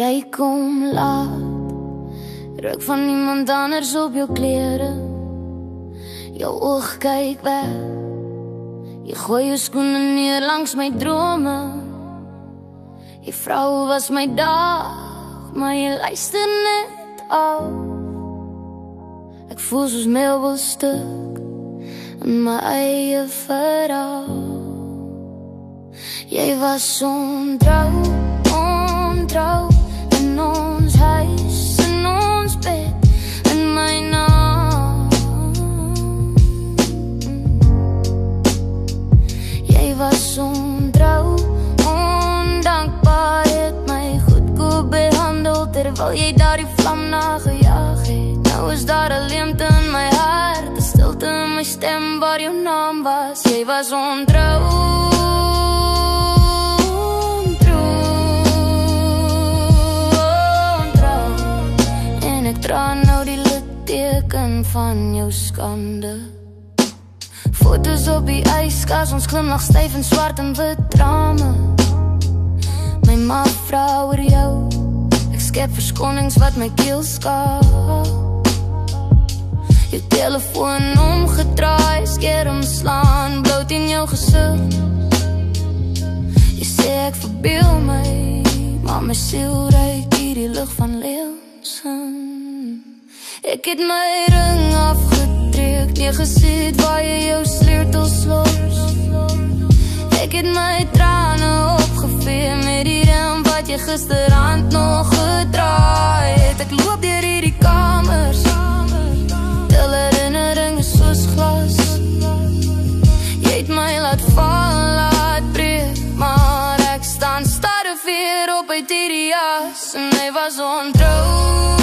Jy kom laat, ruik van iemand anders op jou klere. Jou oog kyk weg, jy gooi jou skoene neer langs my drome. Jy vrou was my dag, maar jy luister net af. Ek voel soos meubelstuk in my eie verhaal. Jy was ontrou, ontrou in ons huis, in ons bed, in my naam. Jy was ontrou, ondankbaar, het my goedkoop behandel, terwyl jy daar die vlam nagejaag het. Nou is daar 'n leemte in my hart, 'n stilte in my stem waar jou naam was. Jy was ontrou, ek dra nou die litteken van jou skande. Foto's op die yskas, ons glimlag styf in swart en wit drame. My ma vra oor jou, ek skep verskonings wat my keel skaal. Jou telefoon omgedraai, skerm slaan, bloot in jou gesig. Jy sê ek verbeel my, maar my siel ruik hier die lug van leeuwsin. Ek het my ring afgetrek, neergesit waar jy jou sleutels los. Ek het my trane opgevee met die rem wat jy gisterand nog gedraai het. Ek loop deur hierdie kamers, tel herinneringe soos glas. Jy het my laat val, laat breek, maar ek staan stadig weer op uit hierdie jas. En hy was ontrou,